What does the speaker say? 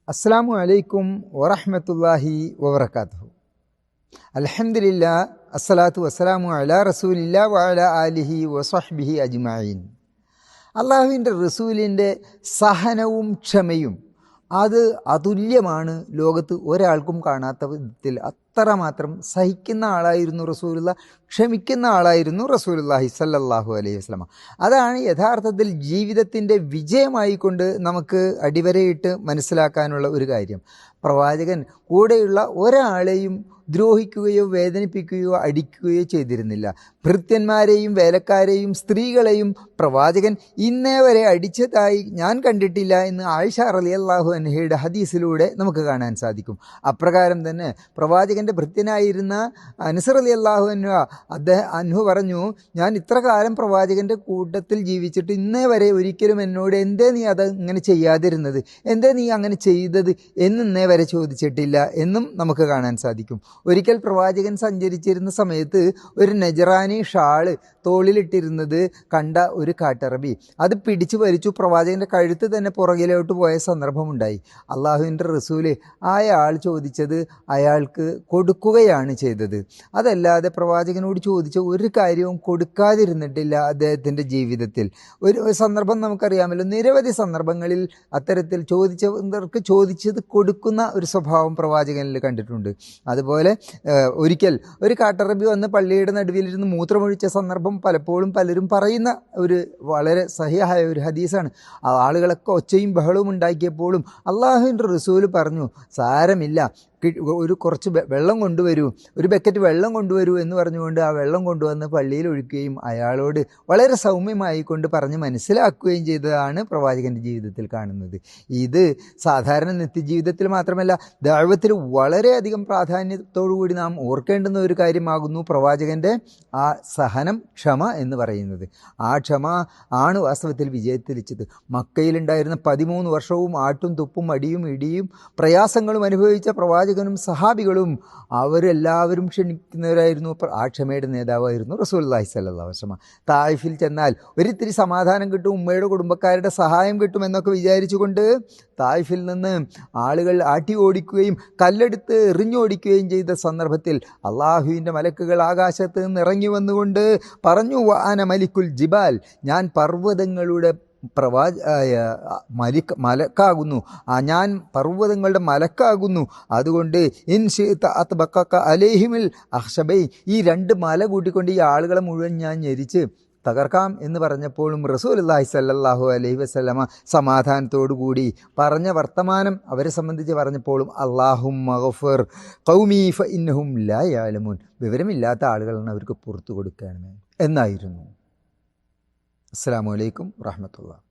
അസ്സലാമു അലൈക്കും വറഹ്മത്തുള്ളാഹി വബറകാതുഹു. അൽഹംദുലില്ലാ അസ്സലാത്തു വസ്സലാമു അലാ റസൂലില്ലാ വഅലാ ആലിഹി വസഹ്ബിഹി അജ്മഈൻ. അള്ളാഹുവിൻ്റെ റസൂലിൻ്റെ സഹനവും ക്ഷമയും അത് അതുല്യമാണ്. ലോകത്ത് ഒരാൾക്കും കാണാത്ത വിധത്തിൽ അത്രമാത്രം സഹിക്കുന്ന ആളായിരുന്നു റസൂലുള്ള, ക്ഷമിക്കുന്ന ആളായിരുന്നു റസൂലുള്ളാഹി സ്വല്ലല്ലാഹു അലൈഹി വസല്ലമ. അതാണ് യഥാർത്ഥത്തിൽ ജീവിതത്തിൻ്റെ വിജയമായിക്കൊണ്ട് നമുക്ക് അടിവരയിട്ട് മനസ്സിലാക്കാനുള്ള ഒരു കാര്യം. പ്രവാചകൻ കൂടെയുള്ള ഒരാളെയും ദ്രോഹിക്കുകയോ വേദനിപ്പിക്കുകയോ അടിക്കുകയോ ചെയ്തിരുന്നില്ല. ഭൃത്യന്മാരെയും വേലക്കാരെയും സ്ത്രീകളെയും പ്രവാചകൻ ഇന്നേ വരെ അടിച്ചതായി ഞാൻ കണ്ടിട്ടില്ല എന്ന് ആയിഷ റളിയല്ലാഹു അൻഹയുടെ ഹദീസിലൂടെ നമുക്ക് കാണാൻ സാധിക്കും. അപ്രകാരം തന്നെ പ്രവാചകൻ്റെ ഭൃത്യനായിരുന്ന അനസ് റളിയല്ലാഹു അൻഹു പറഞ്ഞു, ഞാൻ ഇത്ര കാലം പ്രവാചകൻ്റെ കൂട്ടത്തിൽ ജീവിച്ചിട്ട് ഇന്നേ വരെ ഒരിക്കലും എന്നോട് എന്തേ നീ അത് ഇങ്ങനെ ചെയ്യാതിരുന്നത്, എന്തേ നീ അങ്ങനെ ചെയ്തത് എന്നിന്നേ വരെ ചോദിച്ചിട്ടില്ല എന്നും നമുക്ക് കാണാൻ സാധിക്കും. ഒരിക്കൽ പ്രവാചകൻ സഞ്ചരിച്ചിരുന്ന സമയത്ത് ഒരു നജറാനി ഷാള് തോളിലിട്ടിരുന്നത് കണ്ട ഒരു കാട്ടറബി അത് പിടിച്ചു വലിച്ചു പ്രവാചകൻ്റെ കഴുത്ത് തന്നെ പുറകിലോട്ട് പോയ സന്ദർഭമുണ്ടായി. അള്ളാഹുവിൻ്റെ റസൂല് അയാൾ ചോദിച്ചത് അയാൾക്ക് കൊടുക്കുകയാണ് ചെയ്തത്. അതല്ലാതെ പ്രവാചകനോട് ചോദിച്ച ഒരു കാര്യവും കൊടുക്കാതിരുന്നിട്ടില്ല അദ്ദേഹത്തിൻ്റെ ജീവിതത്തിൽ. ഒരു സന്ദർഭം നമുക്കറിയാമല്ലോ, നിരവധി സന്ദർഭങ്ങളിൽ അത്തരത്തിൽ ചോദിച്ചവർക്ക് ചോദിച്ചത് കൊടുക്കുന്ന ഒരു സ്വഭാവം പ്രവാചകനിൽ കണ്ടിട്ടുണ്ട്. അതുപോലെ ഒരിക്കൽ ഒരു കാട്ടറബി വന്ന് പള്ളിയുടെ നടുവിലിരുന്ന് മൂത്രമൊഴിച്ച സന്ദർഭം പലപ്പോഴും പലരും പറയുന്ന ഒരു വളരെ സഹിഹായ ഒരു ഹദീസാണ്. ആളുകളൊക്കെ ഒച്ചയും ബഹളവും ഉണ്ടാക്കിയപ്പോഴും അള്ളാഹുവിൻ്റെ റസൂല് പറഞ്ഞു, സാരമില്ല, കുറച്ച് വെള്ളം കൊണ്ടുവരൂ, ഒരു ബക്കറ്റ് വെള്ളം കൊണ്ടുവരൂ എന്ന് പറഞ്ഞുകൊണ്ട് ആ വെള്ളം കൊണ്ടുവന്ന് പള്ളിയിൽ ഒഴിക്കുകയും അയാളോട് വളരെ സൗമ്യമായി കൊണ്ട് പറഞ്ഞ് മനസ്സിലാക്കുകയും ചെയ്തതാണ് പ്രവാചകൻ്റെ ജീവിതത്തിൽ കാണുന്നത്. ഇത് സാധാരണ നിത്യജീവിതത്തിൽ മാത്രമല്ല, ദഅവത്തിൽ വളരെയധികം പ്രാധാന്യത്തോടു കൂടി നാം ഓർക്കേണ്ടുന്ന ഒരു കാര്യമാകുന്നു പ്രവാചകൻ്റെ ആ സഹനം, ക്ഷമ എന്ന് പറയുന്നത്. ആ ക്ഷമ ആണ് വാസ്തവത്തിൽ വിജയത്തിലിച്ചത്. മക്കയിലുണ്ടായിരുന്ന 13 വർഷവും ആട്ടും തുപ്പും അടിയും ഇടിയും പ്രയാസങ്ങളും അനുഭവിച്ച പ്രവാചകനും സഹാബികളും അവരെല്ലാവരും ക്ഷണിക്കുന്നവരായിരുന്നു. ആ ക്ഷമയുടെ നേതാവായിരുന്നു റസൂലുള്ളാഹി സ്വല്ലല്ലാഹു അലൈഹി വസല്ലം. തായിഫിൽ ചെന്നാൽ ഒരിത്തിരി സമാധാനം കിട്ടും, ഉമ്മയുടെ കുടുംബക്കാരുടെ സഹായം കിട്ടുമെന്നൊക്കെ വിചാരിച്ചുകൊണ്ട് തായിഫിൽ നിന്ന് ആളുകൾ ആട്ടി ഓടിക്കുകയും കല്ലെടുത്ത് എറിഞ്ഞോടിക്കുകയും ചെയ്ത സന്ദർഭത്തിൽ അള്ളാഹുവിൻ്റെ മലക്കുകൾ ആകാശത്ത് നിന്ന് ഇറങ്ങി വന്നുകൊണ്ട് പറഞ്ഞു, വഅന മലിക്കുൽ ജിബാൽ, ഞാൻ പർവ്വതങ്ങളുടെ മലക്കാകുന്നു, ഞാൻ പർവ്വതങ്ങളുടെ മലക്കാകുന്നു. അതുകൊണ്ട് ഇൻ ശിഅത അത്ബഖക അലൈഹിമിൽ അഖ്ശബൈ, ഈ 2 മല കൂട്ടിക്കൊണ്ട് ഈ ആളുകളെ മുഴുവൻ ഞാൻ ഞെരിച്ച് തകർക്കാം എന്ന് പറഞ്ഞപ്പോഴും റസൂലുള്ളാഹി സ്വല്ലല്ലാഹു അലൈഹി വസല്ലമ സമാധാനത്തോടു കൂടി പറഞ്ഞ വർത്തമാനം അവരെ സംബന്ധിച്ച് പറഞ്ഞപ്പോഴും അല്ലാഹുമ്മ ഗഫർ ഖൗമി ഫഇന്നഹും ലാ യഅലമൂൻ, വിവരമില്ലാത്ത ആളുകളാണ്, അവർക്ക് പുറത്തു കൊടുക്കുകയാണ് എന്നായിരുന്നു. അസ്സലാമു അലൈക്കും വറഹ്മത്തുള്ളാഹി.